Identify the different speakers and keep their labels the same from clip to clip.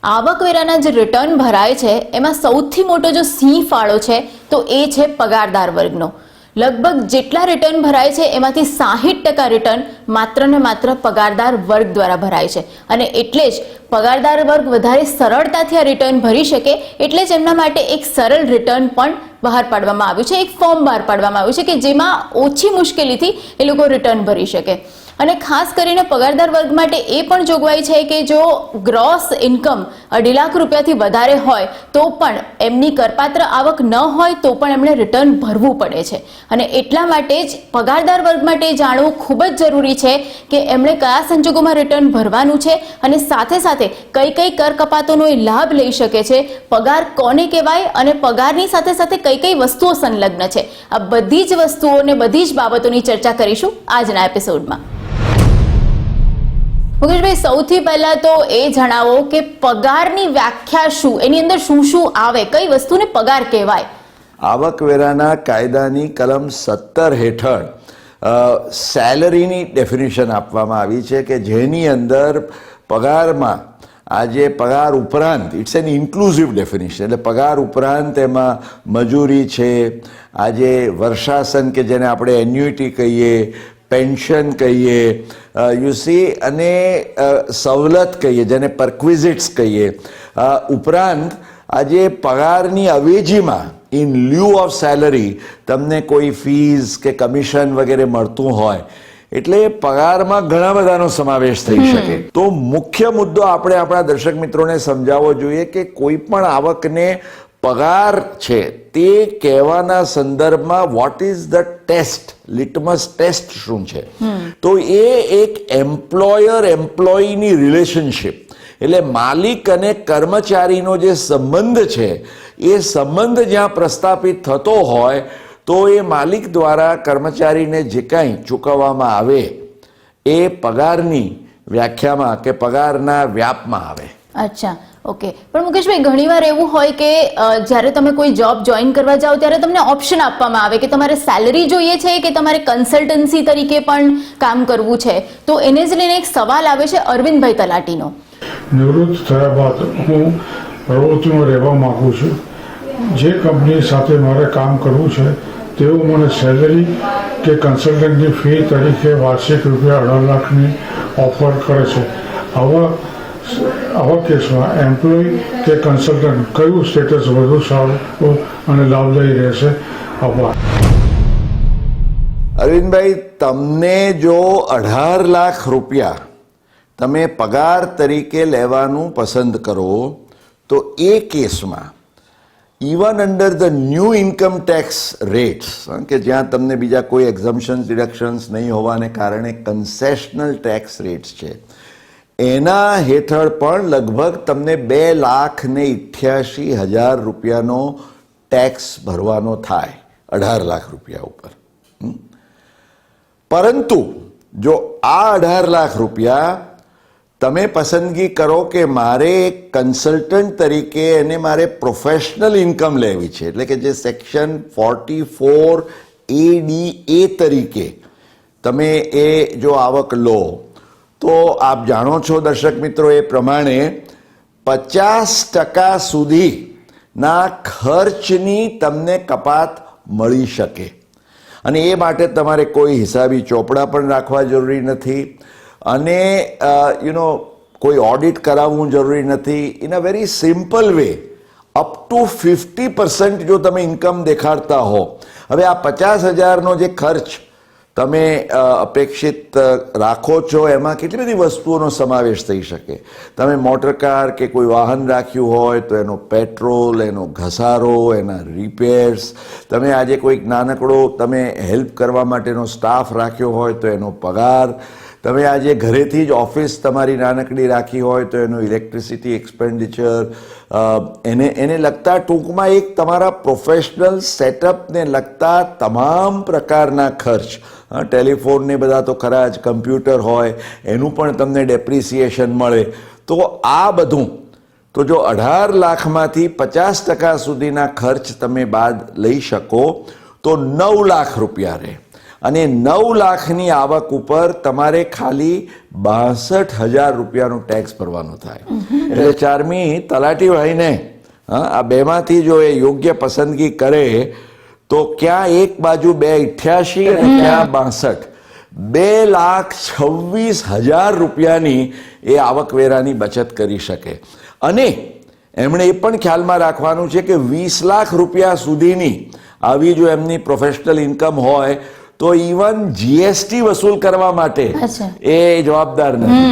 Speaker 1: આવકવેરાના જે રિટર્ન ભરાય છે એમાં સૌથી મોટો જો સિંહ ફાળો છે તો એ છે પગારદાર વર્ગનો. લગભગ જેટલા રિટર્ન ભરાય છે એમાંથી 60% રિટર્ન માત્ર ને માત્ર પગારદાર વર્ગ દ્વારા ભરાય છે. અને એટલે જ પગારદાર વર્ગ વધારે સરળતાથી આ રિટર્ન ભરી શકે એટલે જ એમના માટે એક સરળ રિટર્ન પણ બહાર પાડવામાં આવ્યું છે, એક ફોર્મ બહાર પાડવામાં આવ્યું છે કે જેમાં ઓછી મુશ્કેલીથી એ લોકો રિટર્ન ભરી શકે. અને ખાસ કરીને પગારદાર વર્ગ માટે એ પણ જોગવાઈ છે કે જો ગ્રોસ ઇન્કમ 2.5 લાખ રૂપિયાથી વધારે હોય તો પણ એમની કરપાત્ર આવક ન હોય તો પણ એમણે રિટર્ન ભરવું પડે છે. અને એટલા માટે જ પગારદાર વર્ગ માટે જાણવું ખૂબ જ જરૂરી છે કે એમણે કયા સંજોગોમાં રિટર્ન ભરવાનું છે અને સાથે સાથે કઈ કઈ કર કપાતોનો એ લાભ લઈ શકે છે, પગાર કોને કહેવાય અને પગારની સાથે સાથે કઈ કઈ વસ્તુઓ સંલગ્ન છે. આ બધી જ વસ્તુઓ અને બધી જ બાબતોની ચર્ચા કરીશું આજના એપિસોડમાં. મુકેશભાઈ, સૌથી પહેલા તો એ જણાવો કે પગારની વ્યાખ્યા શું, એની અંદર શું શું આવે, કઈ વસ્તુને પગાર કહેવાય?
Speaker 2: આવકવેરાના કાયદાની કલમ 17 હેઠળ સેલરીની ડેફિનેશન આપવામાં આવી છે કે જેની અંદર પગારમાં આજે પગાર ઉપરાંત, ઇટ્સ એન ઇન્ક્લુઝિવ ડેફિનેશન, એટલે પગાર ઉપરાંત એમાં મજૂરી છે, આજે વર્ષાસન કે જેને આપણે એન્યુઇટી કહીએ, પેન્શન કહીએ, યુ સી, અને સવલત કહીએ જેને પરક્વિઝિટ્સ કહીએ, ઉપરાંત આજે પગારની અવેજીમાં ઇન લ્યુ ઓફ સેલરી તમને કોઈ ફીઝ કે કમિશન વગેરે મળતું હોય એટલે પગારમાં ઘણા બધાનો સમાવેશ થઈ શકે. તો મુખ્ય મુદ્દો આપણે આપણા દર્શક મિત્રોને સમજાવવો જોઈએ કે કોઈ પણ આવકને પગાર છે તે કહેવાના સંદર્ભમાં what is the test, litmus test શું છે? તો એ એક એમ્પ્લોયર એમ્પ્લોયીની રિલેશનશિપ, એટલે માલિક અને કર્મચારીનો જે સંબંધ છે એ સંબંધ જ્યાં પ્રસ્થાપિત થતો હોય તો એ માલિક દ્વારા કર્મચારીને જે કાંઈ ચૂકવવામાં આવે એ પગારની વ્યાખ્યામાં કે પગારના વ્યાપમાં આવે.
Speaker 1: અચ્છા, ઓકે. પણ મુકેશભાઈ, ઘણીવાર એવું હોય કે જ્યારે તમે કોઈ જોબ જોઈન કરવા જાઓ ત્યારે તમને ઓપ્શન આપવામાં આવે કે તમારે સેલરી જોઈએ છે કે તમારે કન્સલ્ટન્સી તરીકે પણ કામ કરવું છે. તો એને જ લઈને એક સવાલ આવે છે અરવિંદભાઈ તલાટીનો.
Speaker 3: નિવૃત્ત થયા બાદ હું પ્રવૃત્તિમાં રહેવા માગું છું. જે કંપની સાથે મારે કામ કરવું છે તેઓ મને સેલરી કે કન્સલ્ટન્ટની ફી તરીકે વાર્ષિક ₹2.5 લાખની ઓફર કરે છે. આવા કેસમાં એમ્પ્લોય કે કન્સલ્ટન્ટ કયું સ્ટેટસ વધુ સારું અને લાભદાયી રહેશે? આભાર.
Speaker 2: અરવિંદભાઈ, તમને જો 18 લાખ રૂપિયા તમે પગાર તરીકે લેવાનું પસંદ કરો તો એ કેસમાં even under the new income tax rates, કે જ્યાં તમને બીજા કોઈ એક્ઝમ્પશન્સ ડિડક્શન્સ નહીં હોવાને કારણે કન્સેશનલ ટેક્સ રેટ્સ છે, એના હેઠળ પણ લગભગ તમને 2,88,000 રૂપિયાનો ટેક્સ ભરવાનો થાય 18 લાખ રૂપિયા ઉપર. પરંતુ જો આ 18 લાખ રૂપિયા તમે પસંદગી કરો કે મારે એક કન્સલ્ટન્ટ તરીકે અને મારે પ્રોફેશનલ ઇન્કમ લેવી છે, એટલે કે જે સેક્શન 44ADA તરીકે તમે એ જો આવક લો તો આપ જાણો છો દર્શક મિત્રો એ પ્રમાણે 50% સુધીના ખર્ચની તમને કપાત મળી શકે. અને એ માટે તમારે કોઈ હિસાબી ચોપડા પણ રાખવા જરૂરી નથી અને કોઈ ઓડિટ કરાવવું જરૂરી નથી. In a very simple way up to 50% જો તમે ઇન્કમ દેખાડતા હો, હવે આ 50,000નો જે ખર્ચ તમે અપેક્ષિત રાખો છો એમાં કેટલી બધી વસ્તુઓનો સમાવેશ થઈ શકે. તમે મોટરકાર કે કોઈ વાહન રાખ્યું હોય તો એનો પેટ્રોલ, એનો ઘસારો, એના રિપેર્સ, તમે આજે કોઈક નાનકડો તમે હેલ્પ કરવા માટેનો સ્ટાફ રાખ્યો હોય તો એનો પગાર, તમે આજે ઘરેથી જ ઓફિસ તમારી નાનકડી રાખી હોય તો એનું ઇલેક્ટ્રિસિટી એક્સપેન્ડિચર, એને લગતા ટૂંકમાં એક તમારા પ્રોફેશનલ સેટઅપને લગતા તમામ પ્રકારના ખર્ચ, ટેલિફોનને બધા તો ખરા જ, કમ્પ્યુટર હોય એનું પણ તમને ડેપ્રિસિએશન મળે. તો આ બધું તો જો 18 લાખમાંથી 50% સુધીના ખર્ચ તમે બાદ લઈ શકો તો 9 લાખ રૂપિયા રહે. અને 9 લાખની આવક ઉપર તમારે ખાલી 62,000 રૂપિયાનું ટેક્સ ભરવાનું થાય. એટલે ચારમી તલાટીભાઈને આ બેમાંથી જો એ યોગ્ય પસંદગી કરે તો ક્યાં એક બાજુ 288 અને ક્યાં 62, 2,26,000 રૂપિયાની એ આવકવેરાની બચત કરી શકે. અને એમણે એ પણ ખ્યાલમાં રાખવાનું છે કે 20 લાખ રૂપિયા સુધીની આવી જો એમની પ્રોફેશનલ ઇન્કમ હોય તો ઇવન જીએસટી વસૂલ કરવા માટે એ જવાબદાર નથી.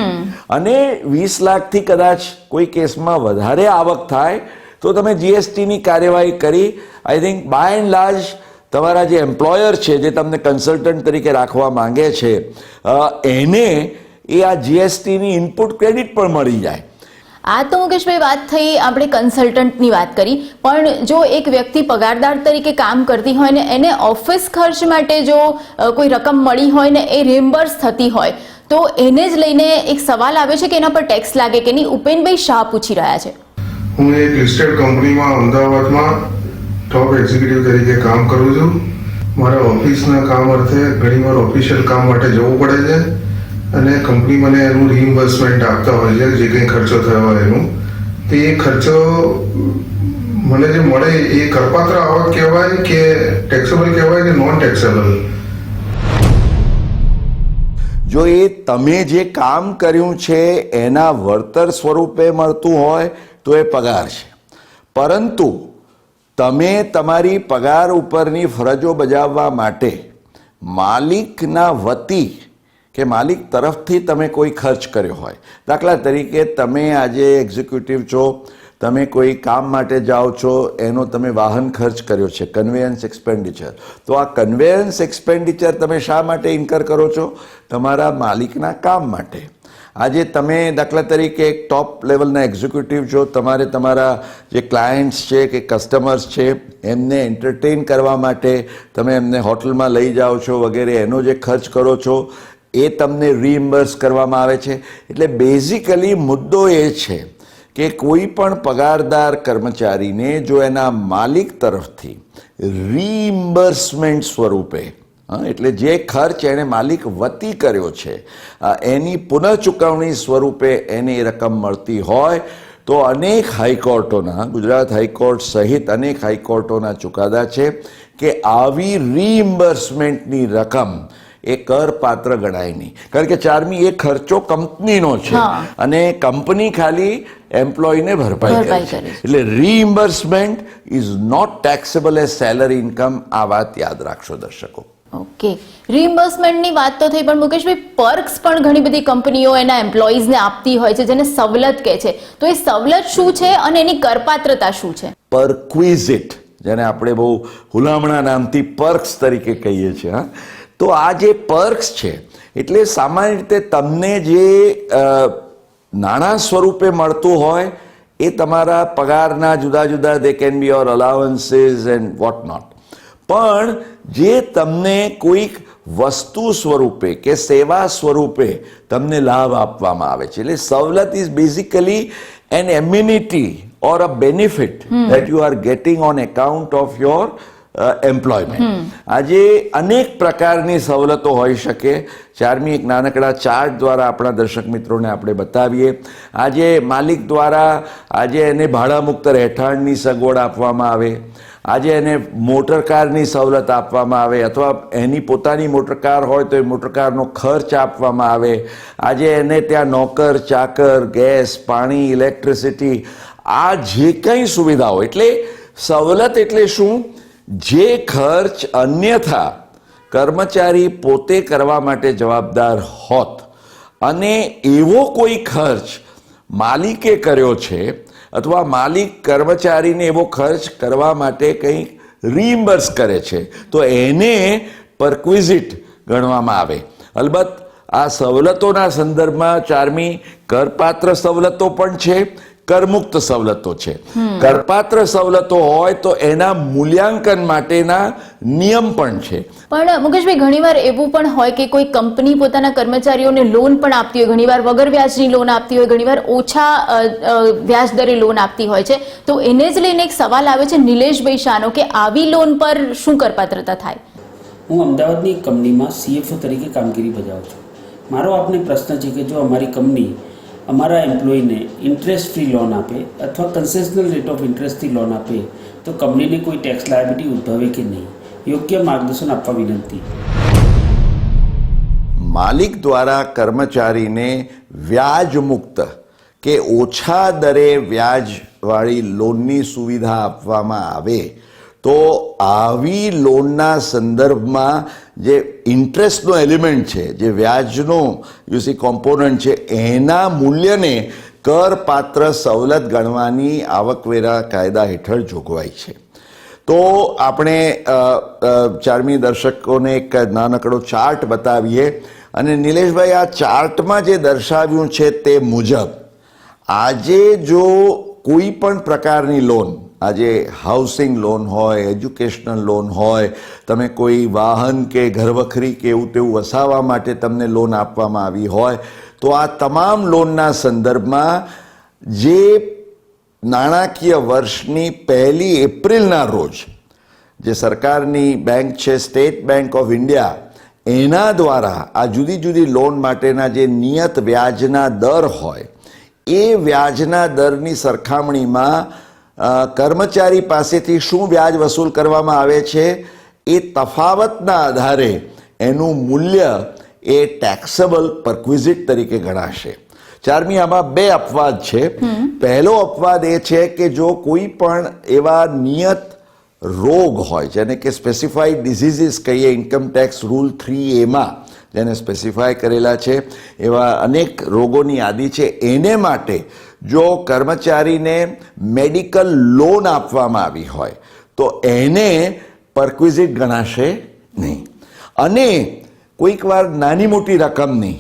Speaker 2: અને 20 લાખથી કદાચ કોઈ કેસમાં વધારે આવક થાય તો તમે જીએસટીની કાર્યવાહી કરી I think by and large તમારા જે એમ્પ્લોયર છે જે તમને કન્સલ્ટન્ટ તરીકે રાખવા માંગે છે એને એ આ જીએસટીની ઇનપુટ ક્રેડિટ પણ મળી જાય.
Speaker 1: આ તો મુકેશભાઈ વાત થઈ, આપણે કન્સલ્ટન્ટની વાત કરી, પણ જો એક વ્યક્તિ પગારદાર તરીકે કામ કરતી હોય ને એને ઓફિસ ખર્ચ માટે જો કોઈ રકમ મળી હોય ને એ રિમ્બર્સ થતી હોય તો એને જ લઈને એક સવાલ આવ્યો છે કે એના પર ટેક્સ લાગે કે નહીં. ઉપેનભાઈ શાહ પૂછી રહ્યા છે.
Speaker 4: હું એક લિસ્ટેડ કંપનીમાં અમદાવાદમાં ટોપ એક્ઝિક્યુટિવ તરીકે કામ કરું છું. મારા ઓફિસના કામ અર્થે ઘણીવાર ઓફિશિયલ કામ માટે જવું પડે છે અને કંપની મને એનું રિઇમ્બર્સમેન્ટ આપતા હોય છે, જે કંઈ ખર્ચો થયો હોય એનું. તે ખર્ચો મને જે મળે એ કરપાત્ર આવક કહેવાય કે ટેક્સેબલ કહેવાય કે નોન ટેક્સેબલ?
Speaker 2: જો એ તમે જે કામ કર્યું છે એના વળતર સ્વરૂપે મળતું હોય તો એ પગાર છે, પરંતુ તમે તમારી પગાર ઉપરની ફરજો બજાવવા માટે માલિકના વતી કે માલિક તરફથી તમે કોઈ ખર્ચ કર્યો હોય, દાખલા તરીકે તમે આજે એક્ઝિક્યુટિવ છો, તમે કોઈ કામ માટે જાઓ છો, એનો તમે વાહન ખર્ચ કર્યો છે, કન્વેયન્સ એક્સપેન્ડિચર, તો આ કન્વેયન્સ એક્સપેન્ડિચર તમે શા માટે ઇન્કર કરો છો? તમારા માલિકના કામ માટે. આજે તમે દાખલા તરીકે એક ટોપ લેવલના એક્ઝિક્યુટિવ છો, તમારે તમારા જે ક્લાયન્ટ્સ છે કે કસ્ટમર્સ છે એમને એન્ટરટેન કરવા માટે તમે એમને હોટલમાં લઈ જાઓ છો વગેરે, એનો જે ખર્ચ કરો છો એ તમને રીઇમ્બર્સ કરવામાં આવે છે. એટલે બેઝિકલી મુદ્દો એ છે કે કોઈ પણ પગારદાર કર્મચારીને જો એના માલિક તરફથી રીઇમ્બર્સમેન્ટ સ્વરૂપે, એટલે જે ખર્ચ એણે માલિક વતી કર્યો છે એની પુનઃચૂકવણી સ્વરૂપે એને એ રકમ મળતી હોય તો અનેક હાઈકોર્ટોના, ગુજરાત હાઈકોર્ટ સહિત અનેક હાઈકોર્ટોના ચુકાદા છે કે આવી રીઇમ્બર્સમેન્ટની રકમ એ કરપાત્ર ગણાય નહીં. કારણ કે ચારમી એ ખર્ચો કંપનીનો છે અને કંપની ખાલી એમ્પ્લોયને ભરપાઈ કરે છે. એટલે reimbursement is not taxable as salary income. આ વાત યાદ રાખશો દર્શકો.
Speaker 1: ઓકે, રીઇમ્બર્સમેન્ટની વાત તો થઈ, પણ મુકેશભાઈ પર્ક્સ પણ ઘણી બધી કંપનીઓ એના એમ્પ્લોઈઝને આપતી હોય છે જેને સવલત કહે છે, તો એ સવલત શું છે અને એની કરપાત્રતા શું છે?
Speaker 2: પરક્વિઝિટ, જેને આપણે બહુ હુલામણા નામથી પર્ક્સ તરીકે કહીએ છીએ. તો આ જે પર્ક્સ છે એટલે સામાન્ય રીતે તમને જે નાણાં સ્વરૂપે મળતું હોય એ તમારા પગારના જુદા જુદા, they can be your allowances and what not. પણ જે તમને કોઈક વસ્તુ સ્વરૂપે કે સેવા સ્વરૂપે તમને લાભ આપવામાં આવે છે, એટલે સવલત is basically an immunity or a benefit that you are getting on account of your employment. આજે અનેક પ્રકારની સવલતો હોઈ શકે. ચારમી એક નાનકડા ચાર્ટ દ્વારા આપણા દર્શક મિત્રોને આપણે બતાવીએ. આજે માલિક દ્વારા આજે એને ભાડામુક્ત રહેઠાણની સગવડ આપવામાં આવે, આજે એને મોટર કારની સવલત આપવામાં આવે, અથવા એની પોતાની મોટર કાર હોય તો એ મોટર કારનો ખર્ચ આપવામાં આવે. આજે એને ત્યાં નોકર ચાકર, ગેસ, પાણી, ઇલેક્ટ્રિસિટી, આ જે કંઈ સુવિધાઓ, એટલે સવલત એટલે શું? જે ખર્ચ અન્યથા કર્મચારી પોતે કરવા માટે જવાબદાર હોત અને એવો કોઈ ખર્ચ માલિકે કર્યો છે અથવા માલિક કર્મચારીને એવો ખર્ચ કરવા માટે કંઈક રીઇમ્બર્સ કરે છે તો એને પરક્વિઝિટ ગણવામાં આવે. અલબત્ત આ સવલતોના સંદર્ભમાં ચારમી કરપાત્ર સવલતો પણ છે, કરમુક્ત સવલતો છે. કરપાત્ર સવલતો હોય તો એના મૂલ્યાંકન માટેના નિયમ પણ છે.
Speaker 1: પણ મુકેશભાઈ ઘણીવાર એવું પણ હોય કે કોઈ કંપની પોતાના કર્મચારીઓને લોન પણ આપતી હોય, ઘણીવાર વગર વ્યાજની લોન આપતી હોય, ઘણીવાર ઓછા વ્યાજ દરે લોન આપતી હોય છે, તો એને જ લઈને એક સવાલ આવે છે નિલેશભાઈ શાહનો કે આવી લોન પર શું કરપાત્રતા થાય?
Speaker 5: હું અમદાવાદની એક કંપનીમાં CFO તરીકે કામગીરી બજાવું છું. મારો આપને પ્રશ્ન છે કે જો અમારી કંપની અમારા એમ્પ્લોયીને ઇન્ટરેસ્ટ ફ્રી લોન આપે અથવા કન્સેશનલ રેટ ઓફ ઇન્ટરેસ્ટથી લોન આપે તો કંપનીને કોઈ ટેક્સ લાયબિલિટી ઉદ્ભવે કે નહીં? યોગ્ય માર્ગદર્શન આપવા વિનંતી.
Speaker 2: માલિક દ્વારા કર્મચારીને વ્યાજ મુક્ત કે ઓછા દરે વ્યાજવાળી લોનની સુવિધા આપવામાં આવે તો આવી લોનના સંદર્ભમાં જે ઇન્ટરેસ્ટનો એલિમેન્ટ છે, જે વ્યાજનો યુસી કોમ્પોનન્ટ છે, એના મૂલ્યને કરપાત્ર સવલત ગણવાની આવકવેરા કાયદા હેઠળ જોગવાઈ છે. તો આપણે ચાર્મી દર્શકોને એક નાનકડો ચાર્ટ બતાવીએ અને નિલેશભાઈ, આ ચાર્ટમાં જે દર્શાવ્યું છે તે મુજબ આજે જો કોઈ પણ પ્રકારની લોન, આજે હાઉસિંગ લોન હોય, એજ્યુકેશનલ લોન હોય, તમે કોઈ વાહન કે ઘરવખરી કે એવું તેવું વસાવવા માટે તમને લોન આપવામાં આવી હોય, તો આ તમામ લોનના સંદર્ભમાં જે નાણાકીય વર્ષની 1 એપ્રિલના રોજ જે સરકારની બેંક છે, સ્ટેટ બેંક ઓફ ઇન્ડિયા, એના દ્વારા આ જુદી જુદી લોન માટેના જે નિયત વ્યાજના દર હોય એ વ્યાજના દરની સરખામણીમાં કર્મચારી પાસેથી શું વ્યાજ વસૂલ કરવામાં આવે છે એ તફાવતના આધારે એનું મૂલ્ય એ ટેક્સેબલ પરક્વિઝિટ તરીકે ગણાશે. ચાર્મી, આમાં 2 અપવાદ છે. પહેલો અપવાદ એ છે કે જો કોઈ પણ એવા નિયત રોગ હોય જેને કે સ્પેસિફાઈડ ડિઝીઝીસ કહીએ, ઇન્કમ ટેક્સ રૂલ 3A જેને સ્પેસિફાય કરેલા છે, એવા અનેક રોગોની યાદી છે, એને માટે જો કર્મચારીને મેડિકલ લોન આપવામાં આવી હોય તો એને પરક્વિઝિટ ગણાશે નહીં. અને કોઈક વાર નાની મોટી રકમની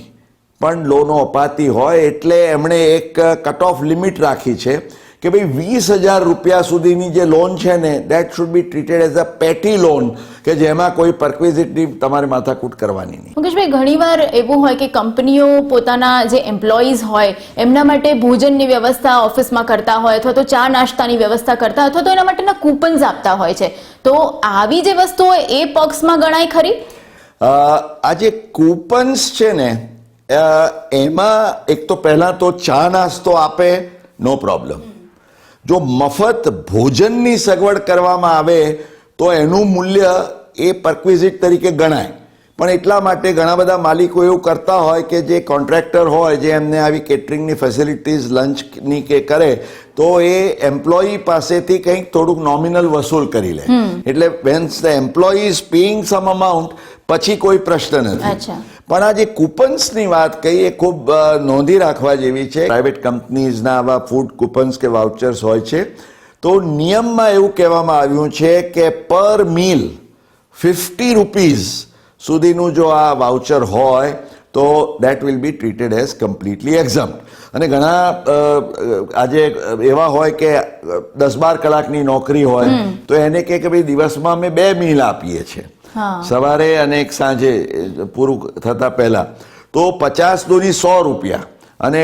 Speaker 2: પણ લોનો અપાતી હોય એટલે એમણે એક કટ ઓફ લિમિટ રાખી છે કે ભાઈ 20,000 રૂપિયા સુધીની જે લોન છે ને, that should be treated as a પેટી લોન, કે જેમાં કોઈ પરક્વિઝિટની તમારે માથાકૂટ કરવાની નહીં.
Speaker 1: મુકેશભાઈ, ઘણીવાર એવું હોય કે કંપનીઓ પોતાના જે એમ્પ્લોઈઝ હોય એમના માટે ભોજનની વ્યવસ્થા ઓફિસમાં કરતા હોય અથવા તો ચા નાસ્તાની વ્યવસ્થા કરતા અથવા તો એના માટેના કૂપન્સ આપતા હોય છે, તો આવી જે વસ્તુઓ એ પક્ષમાં ગણાય ખરી?
Speaker 2: આ જે કૂપન્સ છે ને, એમાં એક તો પહેલાં તો ચા નાસ્તો આપે, નો પ્રોબ્લેમ. જો મફત ભોજનની સગવડ કરવામાં આવે તો એનું મૂલ્ય એ પરક્વિઝિટ તરીકે ગણાય. પણ એટલા માટે ઘણા બધા માલિકો એવું કરતા હોય કે જે કોન્ટ્રાક્ટર હોય, જે એમને આવી કેટરિંગની ફેસિલિટીઝ લંચની કે કરે, તો એ એમ્પ્લોયી પાસેથી કંઈક થોડુંક નોમિનલ વસૂલ કરી લે. એટલે whence the employee is paying some amount, પછી કોઈ પ્રશ્ન નથી. પણ આ જે કૂપન્સની વાત કહી એ ખૂબ નોંધી રાખવા જેવી છે. પ્રાઇવેટ કંપનીઝના આવા ફૂડ કૂપન્સ કે વાઉચર્સ હોય છે, તો નિયમમાં એવું કહેવામાં આવ્યું છે કે પર મીલ 50 રૂપીઝ સુધીનું જો આ વાઉચર હોય તો that will be treated as completely exempt. અને ઘણા આજે એવા હોય કે 10-12 કલાકની નોકરી હોય તો એને કહે કે ભાઈ દિવસમાં અમે 2 મીલ આપીએ છીએ, સવારે અને એક સાંજે પૂરું થતા પહેલા, તો 50 દૂની 100 રૂપિયા અને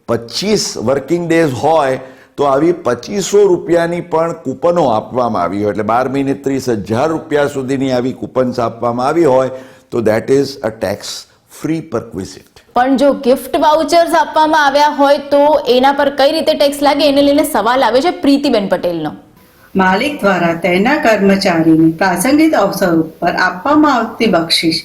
Speaker 2: 25 વર્કિંગ ડેઝ હોય તો આવી 2500 રૂપિયાની પણ કૂપનો આપવામાં આવી હોય, એટલે 12 મહિને 30,000 રૂપિયા સુધીની આવી કૂપન્સ આપવામાં આવી હોય તો that is a tax free perquisite.
Speaker 1: પણ જો ગિફ્ટ વાઉચર્સ આપવામાં આવ્યા હોય તો એના પર કઈ રીતે ટેક્સ લાગે, એને લઈને સવાલ આવે છે પ્રીતિબેન પટેલનો.
Speaker 6: માલિક દ્વારા તેના કર્મચારીને પ્રાસંગિક અવસર ઉપર આપવામાં આવતી બક્ષિસ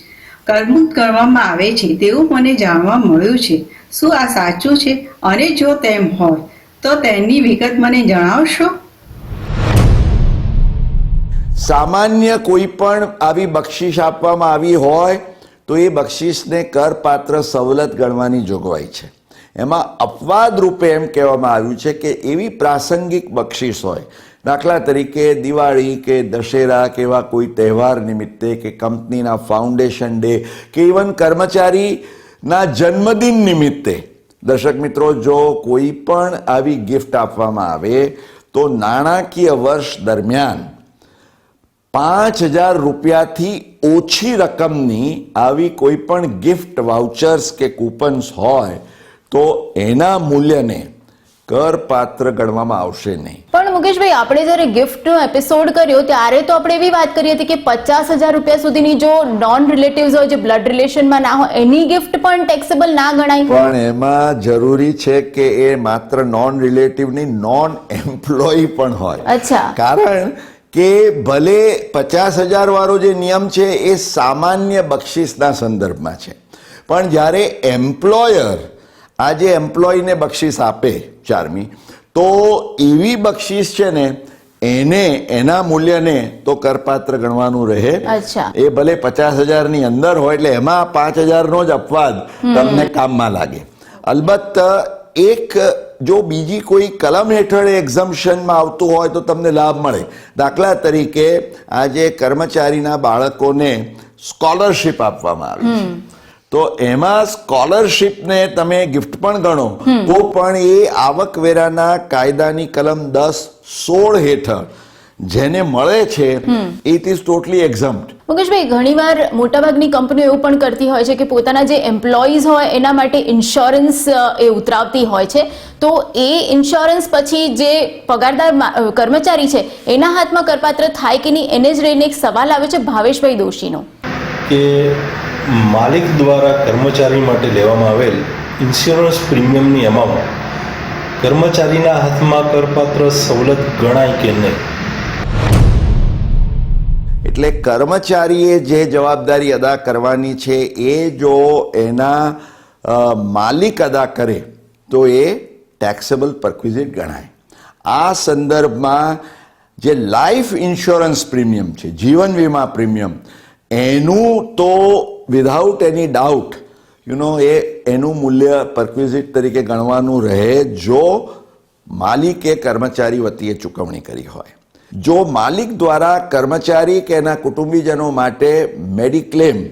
Speaker 6: કરમુક્ત કરવામાં આવે છે તેવું મને જાણવા મળ્યું છે. શું આ સાચું છે? અને જો તેમ હોય તો તેની વિગત મને જણાવશો?
Speaker 2: સામાન્ય કોઈ પણ આવી બક્ષિસ આપવામાં આવી હોય તો એ બક્ષિસને કરપાત્ર સવલત ગણવાની જોગવાઈ છે. એમાં અપવાદ રૂપે એમ કહેવામાં આવ્યું છે કે એવી પ્રાસંગિક બક્ષિસ હોય, દાખલા તરીકે દિવાળી કે દશેરા કે એવા કોઈ તહેવાર નિમિત્તે કે કંપનીના ફાઉન્ડેશન ડે કે ઇવન કર્મચારીના જન્મદિન નિમિત્તે, દર્શક મિત્રો, જો કોઈ પણ આવી ગિફ્ટ આપવામાં આવે તો નાણાકીય વર્ષ દરમિયાન 5,000 રૂપિયાથી ઓછી રકમની આવી કોઈ પણ ગિફ્ટ વાઉચર્સ કે કૂપન્સ હોય તો એના મૂલ્યને કરપાત્ર ગણવામાં આવશે નહીં.
Speaker 1: પણ મુકેશભાઈ, આપણે જ્યારે ગિફ્ટનો એપિસોડ કર્યો ત્યારે તો આપણે એવી વાત કરી હતી કે 50,000 રૂપિયા સુધીની જો નોન રિલેટિવ્સ હોય, જે બ્લડ રિલેશનમાં ના હોય, એની ગિફ્ટ પણ ટેક્સેબલ ના ગણાય.
Speaker 2: પણ એમાં જરૂરી છે કે એ માત્ર નોન રિલેટિવ નહીં, નોન એમ્પ્લોય પણ હોય.
Speaker 1: અચ્છા.
Speaker 2: કારણ કે ભલે 50,000 વાળો જે નિયમ છે એ સામાન્ય બક્ષિસના સંદર્ભમાં છે, પણ જ્યારે એમ્પ્લોયર આજે એમ્પ્લોયને બક્ષિસ આપે 4મી, તો એવી બક્ષિસ છે ને એને એના મૂલ્યને તો કરપાત્ર ગણવાનું રહે.
Speaker 1: અચ્છા.
Speaker 2: એ ભલે 50,000 ની અંદર હોય, એટલે એમાં 5,000 નો જ અપવાદ તમને કામમાં લાગે. અલબત્ત એક જો બીજી કોઈ કલમ હેઠળ એક્ઝમ્પશનમાં આવતું હોય તો તમને લાભ મળે. દાખલા તરીકે આજે કર્મચારીના બાળકોને સ્કોલરશિપ આપવામાં આવે છે, તો એમાં સ્કોલરશિપને તમે ગિફ્ટ પણ ગણો તો પણ એ આવકવેરાના કાયદાની કલમ 10(16) હેઠળ જેને મળે છે ઇટ ઇઝ ટોટલી એક્ઝમ્પ્ટ.
Speaker 1: મુકેશભાઈ, ઘણીવાર મોટાભાગની કંપનીઓ એવું પણ કરતી હોય છે કે પોતાના જે એમ્પ્લોઈઝ હોય એના માટે ઇન્સ્યોરન્સ એ ઉતરાવતી હોય છે, તો એ ઇન્સ્યોરન્સ પછી જે પગારદાર કર્મચારી છે એના હાથમાં કરપાત્ર થાય કે નહીં, એને જ લઈને એક સવાલ આવે છે ભાવેશભાઈ દોશીનો
Speaker 7: કે માલિક દ્વારા કર્મચારી માટે લેવામાં આવેલ ઇન્સ્યોરન્સ પ્રીમિયમની અમાઉન્ટ કર્મચારીના હાથમાં કરપાત્ર સવલત ગણાય કે નહીં.
Speaker 2: એટલે કર્મચારીએ જે જવાબદારી અદા કરવાની છે એ જો એના માલિક અદા કરે તો એ ટેક્સેબલ પરક્વિઝિટ ગણાય. આ સંદર્ભમાં જે લાઈફ ઇન્સ્યોરન્સ પ્રીમિયમ છે, જીવન વીમા પ્રીમિયમ, એનું તો વિધાઉટ એની ડાઉટ એનું મૂલ્ય પરક્વિઝિટ તરીકે ગણવાનું રહે જો માલિકે કર્મચારી વતીએ ચૂકવણી કરી હોય. જો માલિક દ્વારા કર્મચારી કે એના કુટુંબીજનો માટે મેડિક્લેમ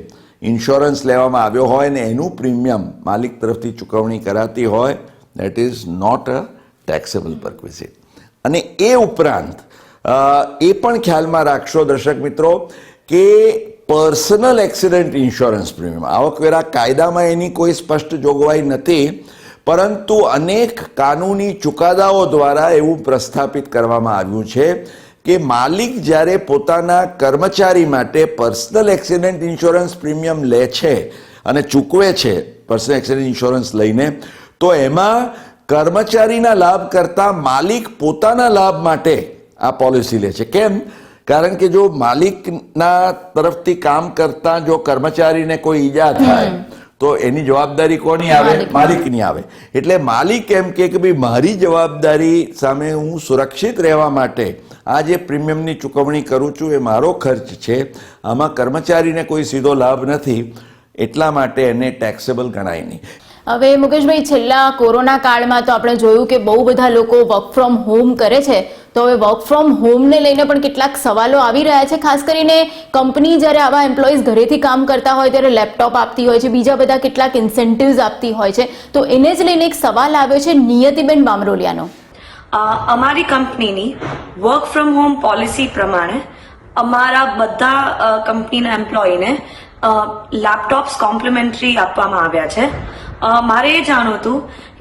Speaker 2: ઇન્સ્યોરન્સ લેવામાં આવ્યો હોય ને એનું પ્રીમિયમ માલિક તરફથી ચૂકવણી કરાતી હોય, that is not a taxable perquisite. અને એ ઉપરાંત એ પણ ખ્યાલમાં રાખશો દર્શક મિત્રો કે પર્સનલ એક્સિડન્ટ ઇન્સ્યોરન્સ પ્રીમિયમ, આવકવેરા કાયદામાં એની કોઈ સ્પષ્ટ જોગવાઈ નથી, પરંતુ અનેક કાનૂની ચુકાદાઓ દ્વારા એવું પ્રસ્થાપિત કરવામાં આવ્યું છે કે માલિક જ્યારે પોતાના કર્મચારી માટે પર્સનલ એક્સિડન્ટ ઇન્સ્યોરન્સ પ્રીમિયમ લે છે અને ચૂકવે છે પર્સનલ એક્સિડન્ટ ઇન્સ્યોરન્સ લઈને, તો એમાં કર્મચારીના લાભ કરતાં માલિક પોતાના લાભ માટે આ પોલિસી લે છે. કેમ? કારણ કે જો માલિકના તરફથી કામ કરતા જો કર્મચારીને કોઈ ઈજા થાય તો એની જવાબદારી કોની આવે? માલિકની આવે. એટલે માલિક એમ કે ભાઈ મારી જવાબદારી સામે હું સુરક્ષિત રહેવા માટે આ જે પ્રીમિયમની ચૂકવણી કરું છું એ મારો ખર્ચ છે, આમાં કર્મચારીને કોઈ સીધો લાભ નથી, એટલા માટે એને ટેક્સેબલ ગણાય નહીં.
Speaker 1: હવે મુકેશભાઈ, છેલ્લા કોરોના કાળમાં તો આપણે જોયું કે બહુ બધા લોકો વર્ક ફ્રોમ હોમ કરે છે, તો હવે વર્ક ફ્રોમ હોમને લઈને પણ કેટલાક સવાલો આવી રહ્યા છે. ખાસ કરીને કંપની જ્યારે આવા એમ્પ્લોઈઝ ઘરેથી કામ કરતા હોય ત્યારે લેપટોપ આપતી હોય છે, બીજા બધા કેટલાક ઇન્સેન્ટિવ્સ આપતી હોય છે, તો એને જ લઈને એક સવાલ આવ્યો છે નિયતિબેન બામરોલિયાનો.
Speaker 8: અમારી કંપનીની વર્ક ફ્રોમ હોમ પોલિસી પ્રમાણે અમારા બધા કંપનીના એમ્પ્લોયીને લેપટોપ્સ કોમ્પ્લિમેન્ટરી આપવામાં આવ્યા છે. મારે એ જાણવું હતું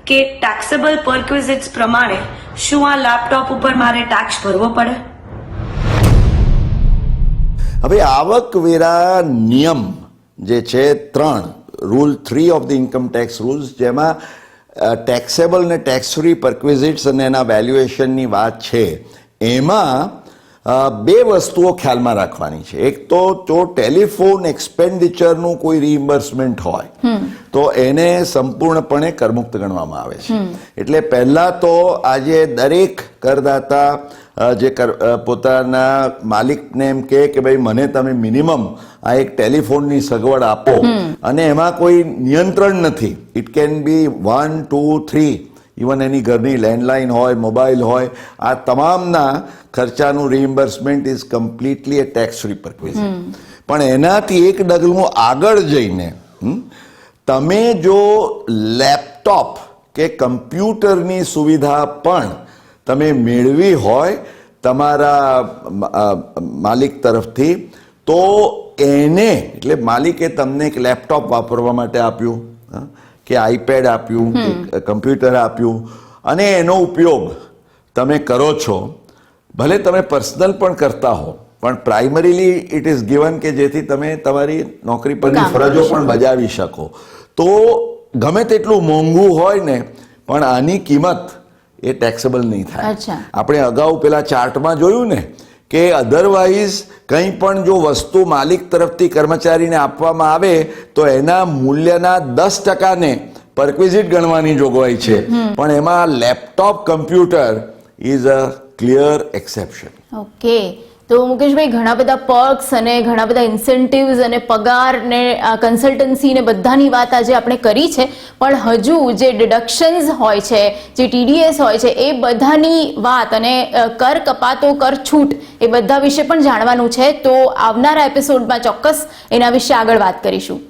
Speaker 8: કે ટેક્સેબલ પરક્વિઝિટ્સ પ્રમાણે શું આ લેપટોપ ઉપર મારે ટેક્સ ભરવો પડે?
Speaker 2: હવે આવકવેરા નિયમ જે છે 3 rule 3 of the income tax rules, જેમાં ટેક્સેબલ ને ટેક્સ ફ્રી પરક્વિઝિટ્સ અને એના વેલ્યુએશનની વાત છે, એમાં બે વસ્તુઓ ખ્યાલમાં રાખવાની છે. એક તો જો ટેલિફોન એક્સપેન્ડિચરનું કોઈ રિઇમ્બર્સમેન્ટ હોય તો એને સંપૂર્ણપણે કરમુક્ત ગણવામાં આવે છે. એટલે પહેલા તો આજે દરેક કરદાતા જે પોતાના માલિકને એમ કે ભાઈ મને તમે મિનિમમ આ એક ટેલિફોનની સગવડ આપો, અને એમાં કોઈ નિયંત્રણ નથી. It can be 1, 2, 3, even any ઘરની લેન્ડલાઇન હોય, મોબાઈલ હોય, આ તમામના ખર્ચાનું reimbursement is completely a tax free perquisite. પણ એનાથી એક ડગલું આગળ જઈને તમે જો લેપટોપ કે કમ્પ્યુટરની સુવિધા પણ તમે મેળવી હોય તમારા માલિક તરફથી, તો એને એટલે માલિકે તમને એક લેપટોપ વાપરવા માટે આપ્યું કે આઈપેડ આપ્યું કે કમ્પ્યુટર આપ્યું, અને એનો ઉપયોગ તમે કરો છો, ભલે તમે પર્સનલ પણ કરતા હો, પણ પ્રાઇમરીલી ઇટ ઇઝ ગિવન કે જેથી તમે તમારી નોકરી પરની
Speaker 1: કામ
Speaker 2: ફરજો
Speaker 1: કરી શકો.
Speaker 2: પણ બજાવી શકો, તો ગમે તેટલું મોંઘું હોય ને પણ આની કિંમત એ ટેક્સેબલ નહીં થાય.
Speaker 1: અચ્છા.
Speaker 2: આપણે અગાઉ પેલા ચાર્ટમાં જોયું ને કે અધરવાઇઝ કંઈ પણ જો વસ્તુ માલિક તરફથી કર્મચારીને આપવામાં આવે તો એના મૂલ્યના 10%ને પરક્વિઝિટ ગણવાની જોગવાઈ છે, પણ એમાં laptop computer is a clear exception.
Speaker 1: Okay, તો મુકેશભાઈ ઘણા બધા પર્ક્સ અને ઘણા બધા ઇન્સેન્ટિવ્સ અને પગાર ને કન્સલ્ટન્સી ને બધાની વાત આજે આપણે કરી છે, પણ હજુ જે ડિડક્શન્સ હોય છે, જે TDS હોય છે, એ બધાની વાત અને કર કપાતો, કર છૂટ એ બધા વિશે પણ જાણવાનું છે. તો આવનારા એપિસોડમાં ચોક્કસ એના વિશે આગળ વાત કરીશું.